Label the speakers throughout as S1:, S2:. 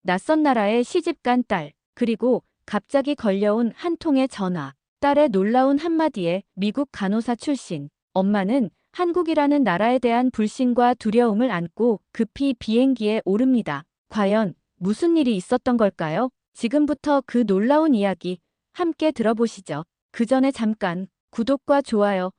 S1: 낯선 나라에 시집간 딸, 그리고 갑자기 걸려온 한 통의 전화. 딸의 놀라운 한마디에 미국 간호사 출신. 엄마는 한국이라는 나라에 대한 불신과 두려움을 안고 급히 비행기에 오릅니다. 과연 무슨 일이 있었던 걸까요? 지금부터 그 놀라운 이야기 함께 들어보시죠. 그 전에 잠깐 구독과 좋아요,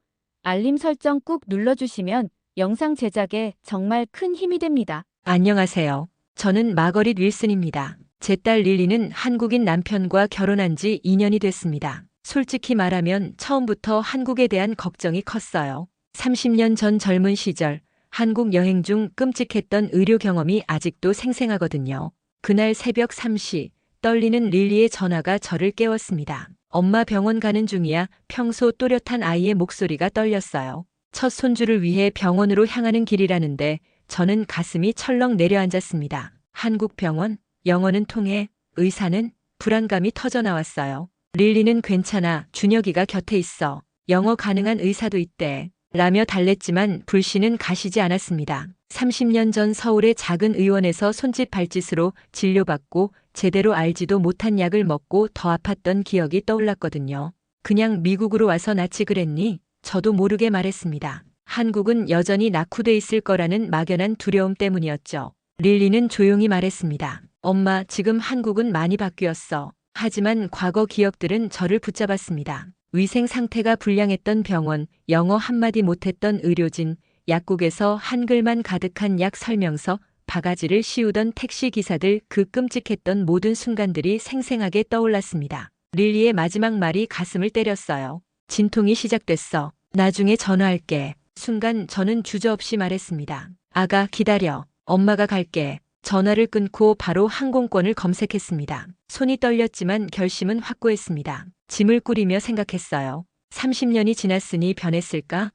S1: 알림 설정 꾹 눌러주시면 영상 제작에 정말 큰 힘이 됩니다.
S2: 안녕하세요. 저는 마거릿 윌슨입니다. 제 딸 릴리는 한국인 남편과 결혼한 지 2년이 됐습니다. 솔직히 말하면 처음부터 한국에 대한 걱정이 컸어요. 30년 전 젊은 시절 한국 여행 중 끔찍했던 의료 경험이 아직도 생생하거든요. 그날 새벽 3시 떨리는 릴리의 전화가 저를 깨웠습니다. 엄마 병원 가는 중이야. 평소 또렷한 아이의 목소리가 떨렸어요. 첫 손주를 위해 병원으로 향하는 길이라는데 저는 가슴이 철렁 내려앉았습니다. 한국 병원, 영어는 통해, 의사는 불안감이 터져 나왔어요. 릴리는 괜찮아, 준혁이가 곁에 있어. 영어 가능한 의사도 있대. 라며 달랬지만 불씨는 가시지 않았습니다. 30년 전 서울의 작은 의원에서 손짓 발짓으로 진료받고 제대로 알지도 못한 약을 먹고 더 아팠던 기억이 떠올랐거든요. 그냥 미국으로 와서 낫지 그랬니? 저도 모르게 말했습니다. 한국은 여전히 낙후돼 있을 거라는 막연한 두려움 때문이었죠. 릴리는 조용히 말했습니다. 엄마, 지금 한국은 많이 바뀌었어. 하지만 과거 기억들은 저를 붙잡았습니다. 위생 상태가 불량했던 병원, 영어 한마디 못했던 의료진, 약국에서 한글만 가득한 약 설명서, 바가지를 씌우던 택시 기사들, 그 끔찍했던 모든 순간들이 생생하게 떠올랐습니다. 릴리의 마지막 말이 가슴을 때렸어요. 진통이 시작됐어. 나중에 전화할게. 순간 저는 주저없이 말했습니다. 아가, 기다려. 엄마가 갈게. 전화를 끊고 바로 항공권을 검색했습니다. 손이 떨렸지만 결심은 확고했습니다. 짐을 꾸리며 생각했어요. 30년이 지났으니 변했을까?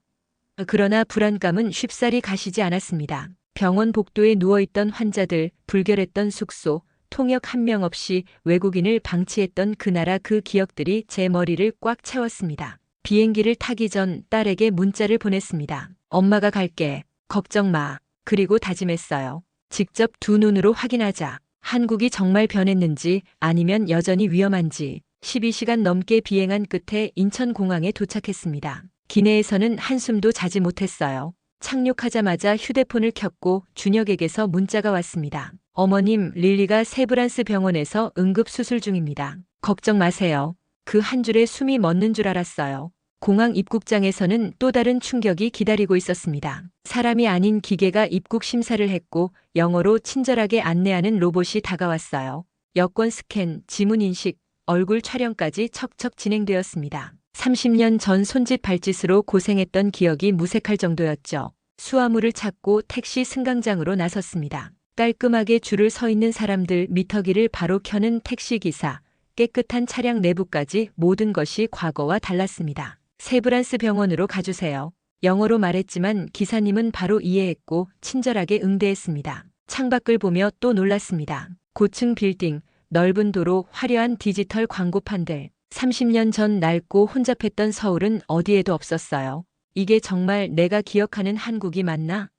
S2: 그러나 불안감은 쉽사리 가시지 않았습니다. 병원 복도에 누워있던 환자들, 불결했던 숙소, 통역 한 명 없이 외국인을 방치했던 그 나라, 그 기억들이 제 머리를 꽉 채웠습니다. 비행기를 타기 전 딸에게 문자를 보냈습니다. 엄마가 갈게. 걱정 마. 그리고 다짐했어요. 직접 두 눈으로 확인하자. 한국이 정말 변했는지 아니면 여전히 위험한지. 12시간 넘게 비행한 끝에 인천공항에 도착했습니다. 기내에서는 한숨도 자지 못했어요. 착륙하자마자 휴대폰을 켰고 준혁에게서 문자가 왔습니다. 어머님, 릴리가 세브란스 병원에서 응급수술 중입니다. 걱정 마세요. 그 한 줄에 숨이 멎는 줄 알았어요. 공항 입국장에서는 또 다른 충격이 기다리고 있었습니다. 사람이 아닌 기계가 입국 심사를 했고 영어로 친절하게 안내하는 로봇이 다가왔어요. 여권 스캔, 지문 인식, 얼굴 촬영까지 척척 진행되었습니다. 30년 전 손짓 발짓으로 고생했던 기억이 무색할 정도였죠. 수화물을 찾고 택시 승강장으로 나섰습니다. 깔끔하게 줄을 서 있는 사람들, 미터기를 바로 켜는 택시기사, 깨끗한 차량 내부까지 모든 것이 과거와 달랐습니다. 세브란스 병원으로 가주세요. 영어로 말했지만 기사님은 바로 이해했고 친절하게 응대했습니다. 창밖을 보며 또 놀랐습니다. 고층 빌딩, 넓은 도로, 화려한 디지털 광고판들. 30년 전 낡고 혼잡했던 서울은 어디에도 없었어요. 이게 정말 내가 기억하는 한국이 맞나?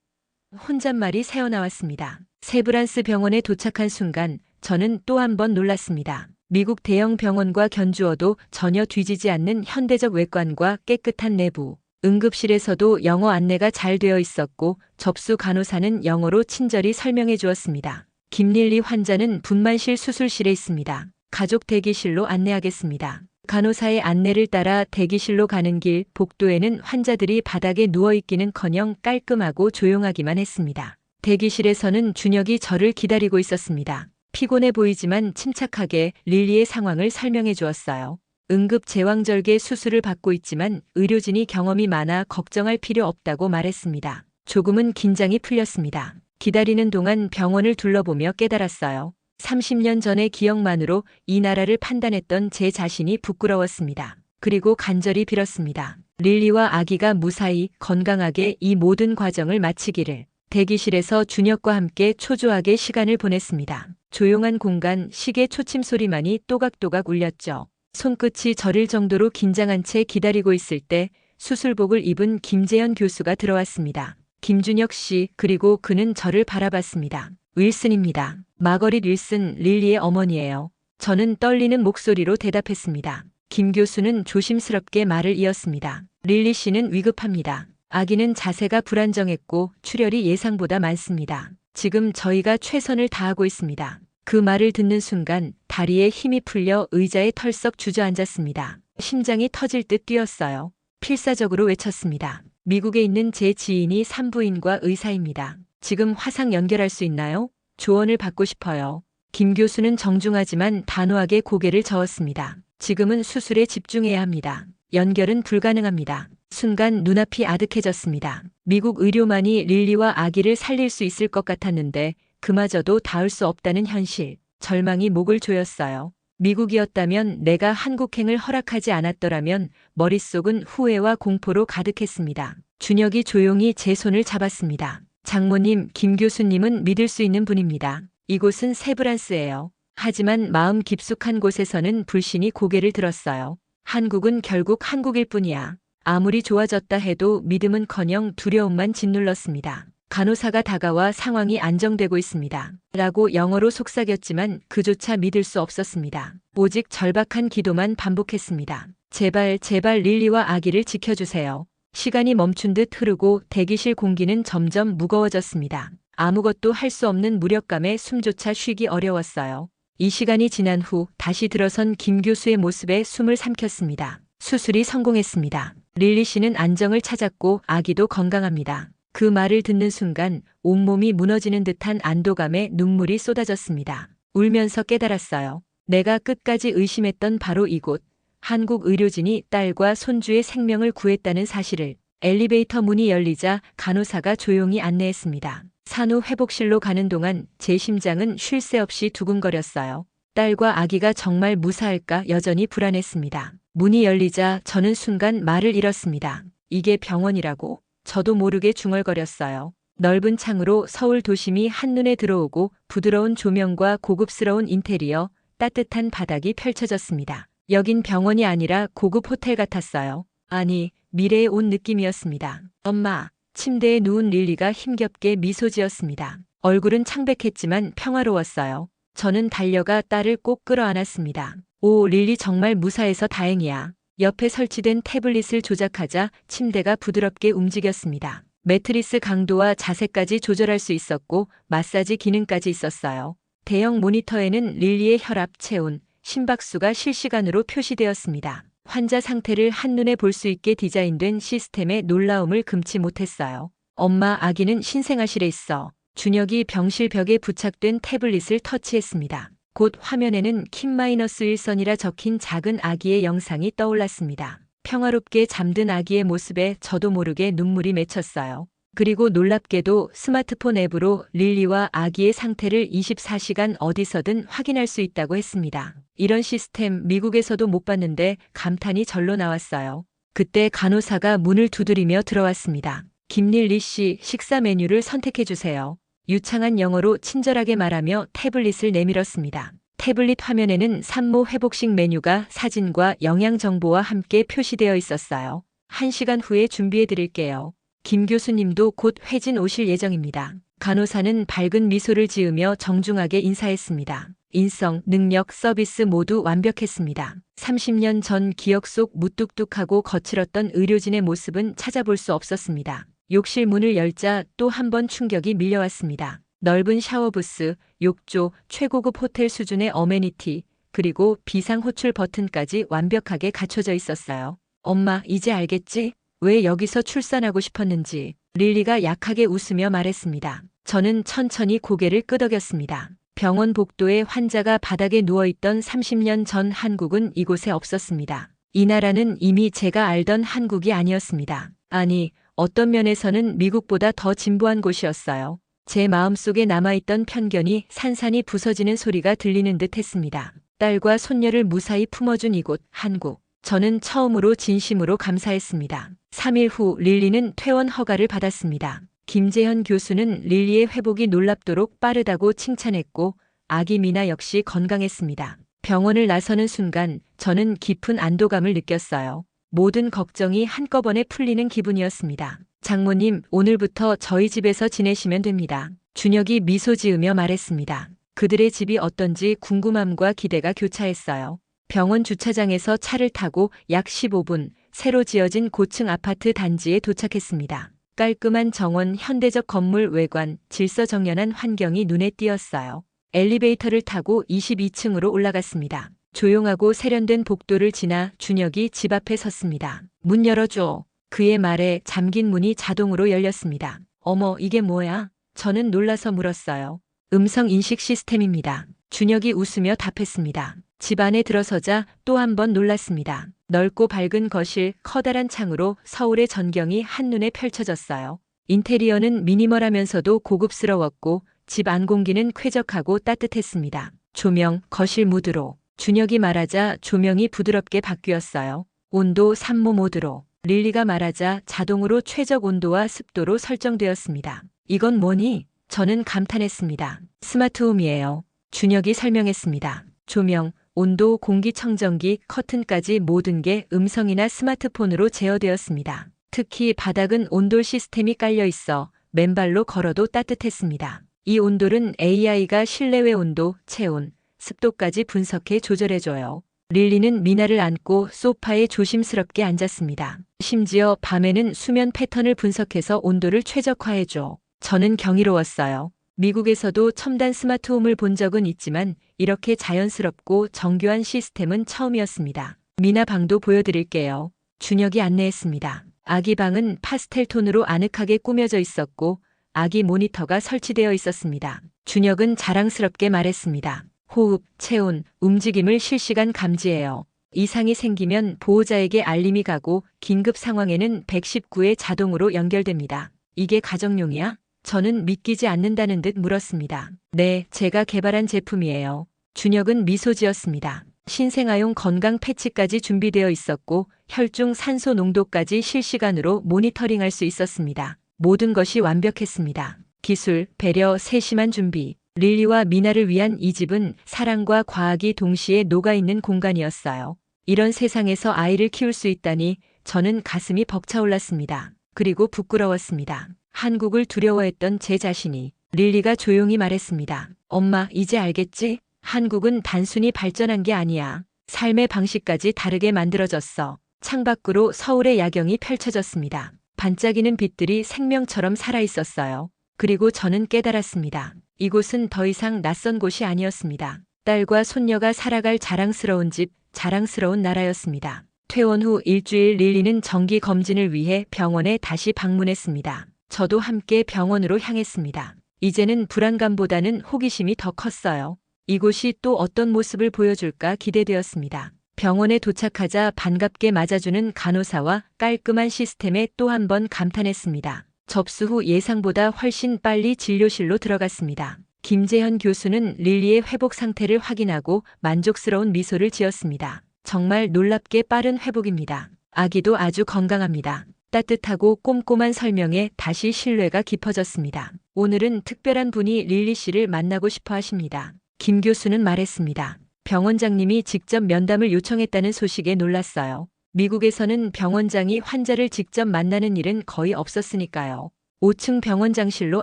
S2: 혼잣말이 새어나왔습니다. 세브란스 병원에 도착한 순간 저는 또 한 번 놀랐습니다. 미국 대형 병원과 견주어도 전혀 뒤지지 않는 현대적 외관과 깨끗한 내부. 응급실에서도 영어 안내가 잘 되어 있었고 접수 간호사는 영어로 친절히 설명해 주었습니다. 김릴리 환자는 분만실 수술실에 있습니다. 가족 대기실로 안내하겠습니다. 간호사의 안내를 따라 대기실로 가는 길, 복도에는 환자들이 바닥에 누워있기는커녕 깔끔하고 조용하기만 했습니다. 대기실에서는 준혁이 저를 기다리고 있었습니다. 피곤해 보이지만 침착하게 릴리의 상황을 설명해 주었어요. 응급 제왕절개 수술을 받고 있지만 의료진이 경험이 많아 걱정할 필요 없다고 말했습니다. 조금은 긴장이 풀렸습니다. 기다리는 동안 병원을 둘러보며 깨달았어요. 30년 전의 기억만으로 이 나라를 판단했던 제 자신이 부끄러웠습니다. 그리고 간절히 빌었습니다. 릴리와 아기가 무사히 건강하게 이 모든 과정을 마치기를. 대기실에서 준혁과 함께 초조하게 시간을 보냈습니다. 조용한 공간, 시계 초침 소리만이 또각또각 울렸죠. 손끝이 저릴 정도로 긴장한 채 기다리고 있을 때 수술복을 입은 김재현 교수가 들어왔습니다. 김준혁 씨, 그리고 그는 저를 바라봤습니다. 윌슨입니다. 마거릿 윌슨, 릴리의 어머니예요. 저는 떨리는 목소리로 대답했습니다. 김 교수는 조심스럽게 말을 이었습니다. 릴리 씨는 위급합니다. 아기는 자세가 불안정했고 출혈이 예상보다 많습니다. 지금 저희가 최선을 다하고 있습니다. 그 말을 듣는 순간 다리에 힘이 풀려 의자에 털썩 주저앉았습니다. 심장이 터질 듯 뛰었어요. 필사적으로 외쳤습니다. 미국에 있는 제 지인이 산부인과 의사입니다. 지금 화상 연결할 수 있나요? 조언을 받고 싶어요. 김 교수는 정중하지만 단호하게 고개를 저었습니다. 지금은 수술에 집중해야 합니다. 연결은 불가능합니다. 순간 눈앞이 아득해졌습니다. 미국 의료만이 릴리와 아기를 살릴 수 있을 것 같았는데 그마저도 닿을 수 없다는 현실. 절망이 목을 조였어요. 미국이었다면, 내가 한국행을 허락하지 않았더라면 머릿속은 후회와 공포로 가득했습니다. 준혁이 조용히 제 손을 잡았습니다. 장모님, 김 교수님은 믿을 수 있는 분입니다. 이곳은 세브란스예요. 하지만 마음 깊숙한 곳에서는 불신이 고개를 들었어요. 한국은 결국 한국일 뿐이야. 아무리 좋아졌다 해도 믿음은커녕 두려움만 짓눌렀습니다. 간호사가 다가와 상황이 안정되고 있습니다. 라고 영어로 속삭였지만 그조차 믿을 수 없었습니다. 오직 절박한 기도만 반복했습니다. 제발, 제발 릴리와 아기를 지켜주세요. 시간이 멈춘 듯 흐르고 대기실 공기는 점점 무거워졌습니다. 아무것도 할 수 없는 무력감에 숨조차 쉬기 어려웠어요. 이 시간이 지난 후 다시 들어선 김 교수의 모습에 숨을 삼켰습니다. 수술이 성공했습니다. 릴리 씨는 안정을 찾았고 아기도 건강합니다. 그 말을 듣는 순간 온몸이 무너지는 듯한 안도감에 눈물이 쏟아졌습니다. 울면서 깨달았어요. 내가 끝까지 의심했던 바로 이곳. 한국 의료진이 딸과 손주의 생명을 구했다는 사실을. 엘리베이터 문이 열리자 간호사가 조용히 안내했습니다. 산후 회복실로 가는 동안 제 심장은 쉴 새 없이 두근거렸어요. 딸과 아기가 정말 무사할까 여전히 불안했습니다. 문이 열리자 저는 순간 말을 잃었습니다. 이게 병원이라고? 저도 모르게 중얼거렸어요. 넓은 창으로 서울 도심이 한눈에 들어오고 부드러운 조명과 고급스러운 인테리어, 따뜻한 바닥이 펼쳐졌습니다. 여긴 병원이 아니라 고급 호텔 같았어요. 아니, 미래에 온 느낌이었습니다. 엄마, 침대에 누운 릴리가 힘겹게 미소 지었습니다. 얼굴은 창백했지만 평화로웠어요. 저는 달려가 딸을 꼭 끌어안았습니다. 오, 릴리 정말 무사해서 다행이야. 옆에 설치된 태블릿을 조작하자 침대가 부드럽게 움직였습니다. 매트리스 강도와 자세까지 조절할 수 있었고 마사지 기능까지 있었어요. 대형 모니터에는 릴리의 혈압, 체온, 심박수가 실시간으로 표시되었습니다. 환자 상태를 한눈에 볼 수 있게 디자인된 시스템에 놀라움을 금치 못했어요. 엄마, 아기는 신생아실에 있어. 준혁이 병실 벽에 부착된 태블릿을 터치했습니다. 곧 화면에는 킴-1선이라 적힌 작은 아기의 영상이 떠올랐습니다. 평화롭게 잠든 아기의 모습에 저도 모르게 눈물이 맺혔어요. 그리고 놀랍게도 스마트폰 앱으로 릴리와 아기의 상태를 24시간 어디서든 확인할 수 있다고 했습니다. 이런 시스템 미국에서도 못 봤는데 감탄이 절로 나왔어요. 그때 간호사가 문을 두드리며 들어왔습니다. 김릴리 씨, 식사 메뉴를 선택해 주세요. 유창한 영어로 친절하게 말하며 태블릿을 내밀었습니다. 태블릿 화면에는 산모 회복식 메뉴가 사진과 영양 정보와 함께 표시되어 있었어요. 1시간 후에 준비해 드릴게요. 김 교수님도 곧 회진 오실 예정입니다. 간호사는 밝은 미소를 지으며 정중하게 인사했습니다. 인성, 능력, 서비스 모두 완벽했습니다. 30년 전 기억 속 무뚝뚝하고 거칠었던 의료진의 모습은 찾아볼 수 없었습니다. 욕실 문을 열자 또 한 번 충격이 밀려왔습니다. 넓은 샤워부스, 욕조, 최고급 호텔 수준의 어메니티, 그리고 비상 호출 버튼까지 완벽하게 갖춰져 있었어요. 엄마, 이제 알겠지? 왜 여기서 출산하고 싶었는지. 릴리가 약하게 웃으며 말했습니다. 저는 천천히 고개를 끄덕였습니다. 병원 복도에 환자가 바닥에 누워있던 30년 전 한국은 이곳에 없었습니다. 이 나라는 이미 제가 알던 한국이 아니었습니다. 아니, 어떤 면에서는 미국보다 더 진보한 곳이었어요. 제 마음속에 남아있던 편견이 산산이 부서지는 소리가 들리는 듯 했습니다. 딸과 손녀를 무사히 품어준 이곳, 한국. 저는 처음으로 진심으로 감사했습니다. 3일 후 릴리는 퇴원 허가를 받았습니다. 김재현 교수는 릴리의 회복이 놀랍도록 빠르다고 칭찬했고 아기 미나 역시 건강했습니다. 병원을 나서는 순간 저는 깊은 안도감을 느꼈어요. 모든 걱정이 한꺼번에 풀리는 기분이었습니다. 장모님, 오늘부터 저희 집에서 지내시면 됩니다. 준혁이 미소 지으며 말했습니다. 그들의 집이 어떤지 궁금함과 기대가 교차했어요. 병원 주차장에서 차를 타고 약 15분, 새로 지어진 고층 아파트 단지에 도착했습니다. 깔끔한 정원, 현대적 건물 외관, 질서정연한 환경이 눈에 띄었어요. 엘리베이터를 타고 22층으로 올라갔습니다. 조용하고 세련된 복도를 지나 준혁이 집 앞에 섰습니다. 문 열어줘. 그의 말에 잠긴 문이 자동으로 열렸습니다. 어머, 이게 뭐야? 저는 놀라서 물었어요. 음성 인식 시스템입니다. 준혁이 웃으며 답했습니다. 집 안에 들어서자 또 한 번 놀랐습니다. 넓고 밝은 거실, 커다란 창으로 서울의 전경이 한눈에 펼쳐졌어요. 인테리어는 미니멀하면서도 고급스러웠고 집 안 공기는 쾌적하고 따뜻했습니다. 조명, 거실 무드로. 준혁이 말하자 조명이 부드럽게 바뀌었어요. 온도 산모 모드로. 릴리가 말하자 자동으로 최적 온도와 습도로 설정되었습니다. 이건 뭐니? 저는 감탄했습니다. 스마트홈이에요. 준혁이 설명했습니다. 조명, 온도, 공기청정기, 커튼까지 모든 게 음성이나 스마트폰으로 제어되었습니다. 특히 바닥은 온돌 시스템이 깔려 있어 맨발로 걸어도 따뜻했습니다. 이 온돌은 AI가 실내외 온도, 체온, 습도까지 분석해 조절해줘요. 릴리는 미나를 안고 소파에 조심스럽게 앉았습니다. 심지어 밤에는 수면 패턴을 분석해서 온도를 최적화해줘. 저는 경이로웠어요. 미국에서도 첨단 스마트홈을 본 적은 있지만 이렇게 자연스럽고 정교한 시스템은 처음이었습니다. 미나 방도 보여드릴게요. 준혁이 안내했습니다. 아기 방은 파스텔 톤으로 아늑하게 꾸며져 있었고 아기 모니터가 설치되어 있었습니다. 준혁은 자랑스럽게 말했습니다. 호흡, 체온, 움직임을 실시간 감지해요. 이상이 생기면 보호자에게 알림이 가고 긴급 상황에는 119에 자동으로 연결됩니다. 이게 가정용이야? 저는 믿기지 않는다는 듯 물었습니다. 네, 제가 개발한 제품이에요. 준혁은 미소 지었습니다. 신생아용 건강 패치까지 준비되어 있었고 혈중 산소 농도까지 실시간으로 모니터링할 수 있었습니다. 모든 것이 완벽했습니다. 기술, 배려, 세심한 준비. 릴리와 미나를 위한 이 집은 사랑과 과학이 동시에 녹아있는 공간이었어요. 이런 세상에서 아이를 키울 수 있다니 저는 가슴이 벅차올랐습니다. 그리고 부끄러웠습니다. 한국을 두려워했던 제 자신이. 릴리가 조용히 말했습니다. 엄마, 이제 알겠지? 한국은 단순히 발전한 게 아니야. 삶의 방식까지 다르게 만들어졌어. 창밖으로 서울의 야경이 펼쳐졌습니다. 반짝이는 빛들이 생명처럼 살아있었어요. 그리고 저는 깨달았습니다. 이곳은 더 이상 낯선 곳이 아니었습니다. 딸과 손녀가 살아갈 자랑스러운 집, 자랑스러운 나라였습니다. 퇴원 후 일주일 릴리는 정기 검진을 위해 병원에 다시 방문했습니다. 저도 함께 병원으로 향했습니다. 이제는 불안감보다는 호기심이 더 컸어요. 이곳이 또 어떤 모습을 보여줄까 기대되었습니다. 병원에 도착하자 반갑게 맞아주는 간호사와 깔끔한 시스템에 또 한 번 감탄했습니다. 접수 후 예상보다 훨씬 빨리 진료실로 들어갔습니다. 김재현 교수는 릴리의 회복 상태를 확인하고 만족스러운 미소를 지었습니다. 정말 놀랍게 빠른 회복입니다. 아기도 아주 건강합니다. 따뜻하고 꼼꼼한 설명에 다시 신뢰가 깊어졌습니다. 오늘은 특별한 분이 릴리 씨를 만나고 싶어 하십니다. 김 교수는 말했습니다. 병원장님이 직접 면담을 요청했다는 소식에 놀랐어요. 미국에서는 병원장이 환자를 직접 만나는 일은 거의 없었으니까요. 5층 병원장실로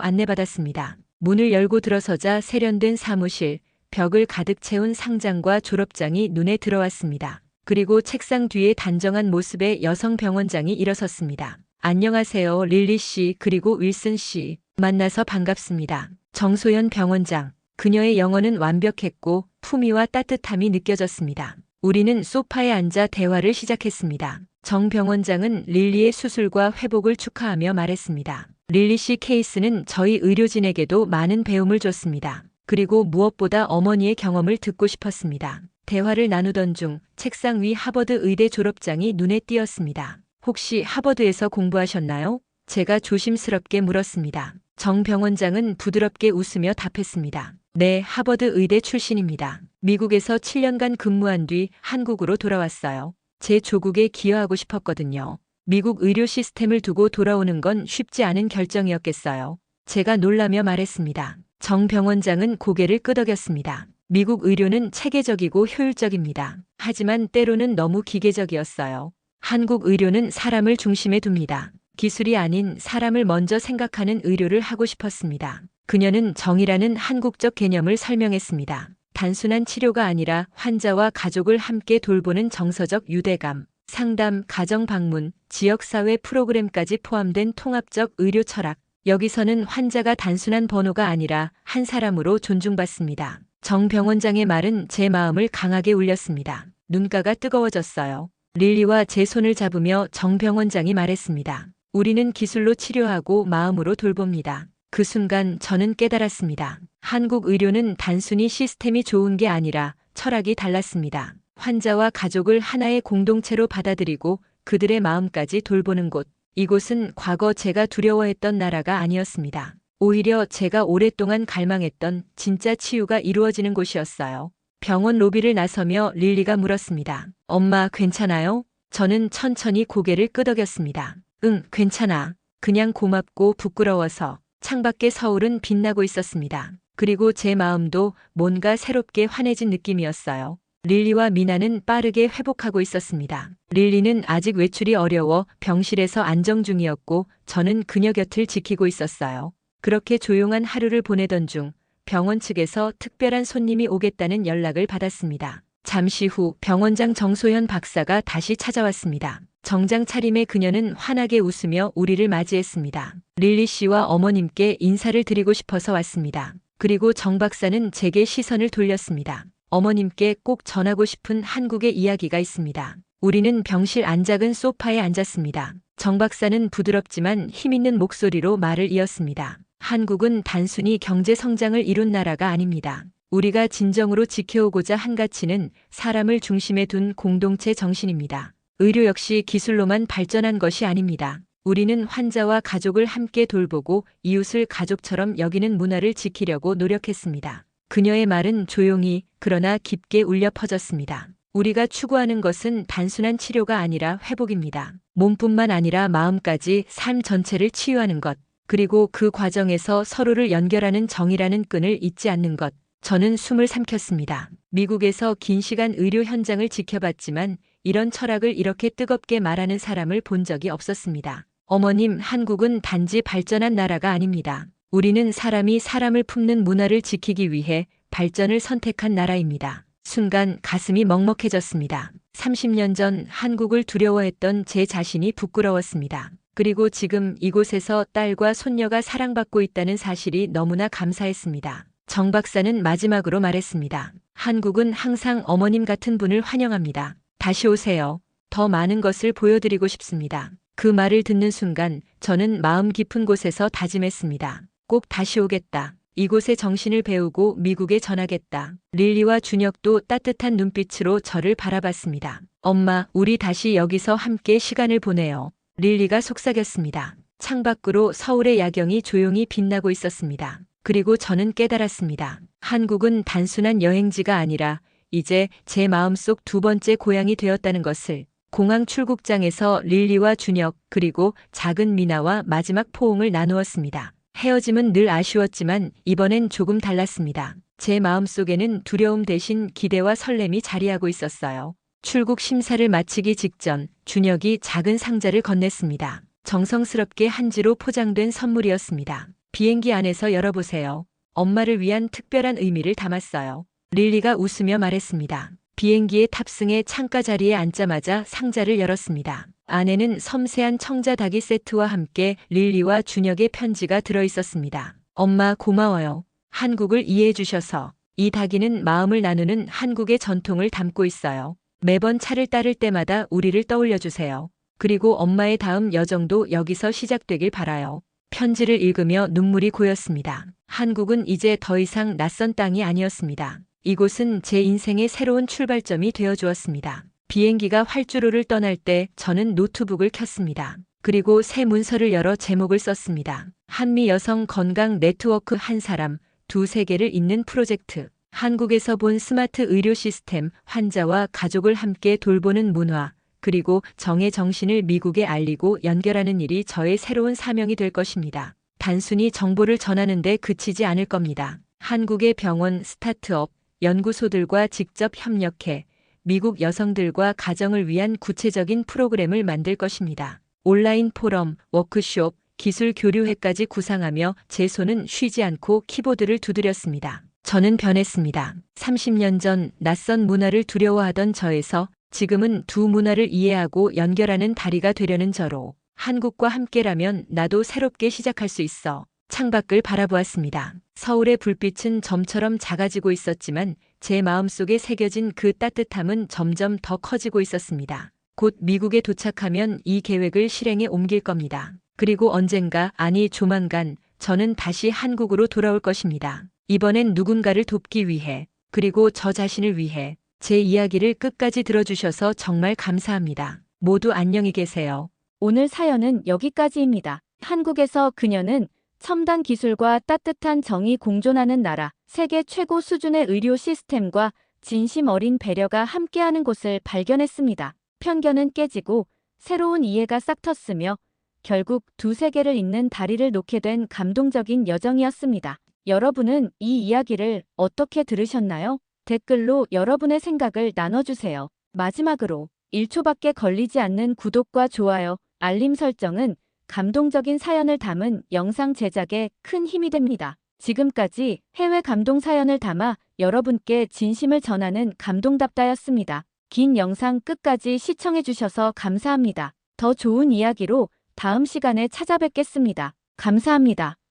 S2: 안내받았습니다. 문을 열고 들어서자 세련된 사무실, 벽을 가득 채운 상장과 졸업장이 눈에 들어왔습니다. 그리고 책상 뒤에 단정한 모습의 여성 병원장이 일어섰습니다. 안녕하세요, 릴리 씨, 그리고 윌슨 씨. 만나서 반갑습니다. 정소연 병원장. 그녀의 영어는 완벽했고 품위와 따뜻함이 느껴졌습니다. 우리는 소파에 앉아 대화를 시작했습니다. 정 병원장은 릴리의 수술과 회복을 축하하며 말했습니다. 릴리 씨 케이스는 저희 의료진에게도 많은 배움을 줬습니다. 그리고 무엇보다 어머니의 경험을 듣고 싶었습니다. 대화를 나누던 중 책상 위 하버드 의대 졸업장이 눈에 띄었습니다. 혹시 하버드에서 공부하셨나요? 제가 조심스럽게 물었습니다. 정 병원장은 부드럽게 웃으며 답했습니다. 네, 하버드 의대 출신입니다. 미국에서 7년간 근무한 뒤 한국으로 돌아왔어요. 제 조국에 기여하고 싶었거든요. 미국 의료 시스템을 두고 돌아오는 건 쉽지 않은 결정이었겠어요. 제가 놀라며 말했습니다. 정 병원장은 고개를 끄덕였습니다. 미국 의료는 체계적이고 효율적입니다. 하지만 때로는 너무 기계적이었어요. 한국 의료는 사람을 중심에 둡니다. 기술이 아닌 사람을 먼저 생각하는 의료를 하고 싶었습니다. 그녀는 정의라는 한국적 개념을 설명했습니다. 단순한 치료가 아니라 환자와 가족을 함께 돌보는 정서적 유대감, 상담, 가정 방문, 지역사회 프로그램까지 포함된 통합적 의료 철학. 여기서는 환자가 단순한 번호가 아니라 한 사람으로 존중받습니다. 정 병원장의 말은 제 마음을 강하게 울렸습니다. 눈가가 뜨거워졌어요. 릴리와 제 손을 잡으며 정 병원장이 말했습니다. 우리는 기술로 치료하고 마음으로 돌봅니다. 그 순간 저는 깨달았습니다. 한국 의료는 단순히 시스템이 좋은 게 아니라 철학이 달랐습니다. 환자와 가족을 하나의 공동체로 받아들이고 그들의 마음까지 돌보는 곳. 이곳은 과거 제가 두려워했던 나라가 아니었습니다. 오히려 제가 오랫동안 갈망했던 진짜 치유가 이루어지는 곳이었어요. 병원 로비를 나서며 릴리가 물었습니다. 엄마, 괜찮아요? 저는 천천히 고개를 끄덕였습니다. 응, 괜찮아. 그냥 고맙고 부끄러워서. 창밖의 서울은 빛나고 있었습니다. 그리고 제 마음도 뭔가 새롭게 환해진 느낌이었어요. 릴리와 미나는 빠르게 회복하고 있었습니다. 릴리는 아직 외출이 어려워 병실에서 안정 중이었고 저는 그녀 곁을 지키고 있었어요. 그렇게 조용한 하루를 보내던 중 병원 측에서 특별한 손님이 오겠다는 연락을 받았습니다. 잠시 후 병원장 정소현 박사가 다시 찾아왔습니다. 정장 차림의 그녀는 환하게 웃으며 우리를 맞이했습니다. 릴리 씨와 어머님께 인사를 드리고 싶어서 왔습니다. 그리고 정 박사는 제게 시선을 돌렸습니다. 어머님께 꼭 전하고 싶은 한국의 이야기가 있습니다. 우리는 병실 안작은 소파에 앉았습니다. 정 박사는 부드럽지만 힘있는 목소리로 말을 이었습니다. 한국은 단순히 경제 성장을 이룬 나라가 아닙니다. 우리가 진정으로 지켜오고자 한 가치는 사람을 중심에 둔 공동체 정신입니다. 의료 역시 기술로만 발전한 것이 아닙니다. 우리는 환자와 가족을 함께 돌보고 이웃을 가족처럼 여기는 문화를 지키려고 노력했습니다. 그녀의 말은 조용히 그러나 깊게 울려 퍼졌습니다. 우리가 추구하는 것은 단순한 치료가 아니라 회복입니다. 몸뿐만 아니라 마음까지 삶 전체를 치유하는 것, 그리고 그 과정에서 서로를 연결하는 정이라는 끈을 잊지 않는 것. 저는 숨을 삼켰습니다. 미국에서 긴 시간 의료 현장을 지켜봤지만 이런 철학을 이렇게 뜨겁게 말하는 사람을 본 적이 없었습니다. 어머님, 한국은 단지 발전한 나라가 아닙니다. 우리는 사람이 사람을 품는 문화를 지키기 위해 발전을 선택한 나라입니다. 순간 가슴이 먹먹해졌습니다. 30년 전 한국을 두려워했던 제 자신이 부끄러웠습니다. 그리고 지금 이곳에서 딸과 손녀가 사랑받고 있다는 사실이 너무나 감사했습니다. 정 박사는 마지막으로 말했습니다. 한국은 항상 어머님 같은 분을 환영합니다. 다시 오세요. 더 많은 것을 보여드리고 싶습니다. 그 말을 듣는 순간 저는 마음 깊은 곳에서 다짐했습니다. 꼭 다시 오겠다. 이곳의 정신을 배우고 미국에 전하겠다. 릴리와 준혁도 따뜻한 눈빛으로 저를 바라봤습니다. 엄마, 우리 다시 여기서 함께 시간을 보내요. 릴리가 속삭였습니다. 창밖으로 서울의 야경이 조용히 빛나고 있었습니다. 그리고 저는 깨달았습니다. 한국은 단순한 여행지가 아니라 이제 제 마음속 두 번째 고향이 되었다는 것을. 공항 출국장에서 릴리와 준혁 그리고 작은 미나와 마지막 포옹을 나누었습니다. 헤어짐은 늘 아쉬웠지만 이번엔 조금 달랐습니다. 제 마음속에는 두려움 대신 기대와 설렘이 자리하고 있었어요. 출국 심사를 마치기 직전 준혁이 작은 상자를 건넸습니다. 정성스럽게 한지로 포장된 선물이었습니다. 비행기 안에서 열어보세요. 엄마를 위한 특별한 의미를 담았어요. 릴리가 웃으며 말했습니다. 비행기에 탑승해 창가 자리에 앉자마자 상자를 열었습니다. 안에는 섬세한 청자 닭이 세트와 함께 릴리와 준혁의 편지가 들어있었습니다. 엄마, 고마워요. 한국을 이해해 주셔서. 이 닭이는 마음을 나누는 한국의 전통을 담고 있어요. 매번 차를 따를 때마다 우리를 떠올려 주세요. 그리고 엄마의 다음 여정도 여기서 시작되길 바라요. 편지를 읽으며 눈물이 고였습니다. 한국은 이제 더 이상 낯선 땅이 아니었습니다. 이곳은 제 인생의 새로운 출발점이 되어 주었습니다. 비행기가 활주로를 떠날 때 저는 노트북을 켰습니다. 그리고 새 문서를 열어 제목을 썼습니다. 한미 여성 건강 네트워크 한 사람, 두 세계를 잇는 프로젝트. 한국에서 본 스마트 의료 시스템, 환자와 가족을 함께 돌보는 문화, 그리고 정의 정신을 미국에 알리고 연결하는 일이 저의 새로운 사명이 될 것입니다. 단순히 정보를 전하는 데 그치지 않을 겁니다. 한국의 병원, 스타트업, 연구소들과 직접 협력해 미국 여성들과 가정을 위한 구체적인 프로그램을 만들 것입니다. 온라인 포럼, 워크숍, 기술 교류회까지 구상하며 제 손은 쉬지 않고 키보드를 두드렸습니다. 저는 변했습니다. 30년 전 낯선 문화를 두려워하던 저에서 지금은 두 문화를 이해하고 연결하는 다리가 되려는 저로 한국과 함께라면 나도 새롭게 시작할 수 있어 창밖을 바라보았습니다. 서울의 불빛은 점처럼 작아지고 있었지만 제 마음속에 새겨진 그 따뜻함은 점점 더 커지고 있었습니다. 곧 미국에 도착하면 이 계획을 실행에 옮길 겁니다. 그리고 언젠가, 아니 조만간 저는 다시 한국으로 돌아올 것입니다. 이번엔 누군가를 돕기 위해, 그리고 저 자신을 위해 제 이야기를 끝까지 들어주셔서 정말 감사합니다. 모두 안녕히 계세요.
S1: 오늘 사연은 여기까지입니다. 한국에서 그녀는 첨단 기술과 따뜻한 정이 공존하는 나라, 세계 최고 수준의 의료 시스템과 진심 어린 배려가 함께하는 곳을 발견했습니다. 편견은 깨지고 새로운 이해가 싹텄으며 결국 두 세계를 잇는 다리를 놓게 된 감동적인 여정이었습니다. 여러분은 이 이야기를 어떻게 들으셨나요? 댓글로 여러분의 생각을 나눠주세요. 마지막으로 1초밖에 걸리지 않는 구독과 좋아요, 알림 설정은 감동적인 사연을 담은 영상 제작에 큰 힘이 됩니다. 지금까지 해외 감동 사연을 담아 여러분께 진심을 전하는 감동답다였습니다. 긴 영상 끝까지 시청해주셔서 감사합니다. 더 좋은 이야기로 다음 시간에 찾아뵙겠습니다. 감사합니다.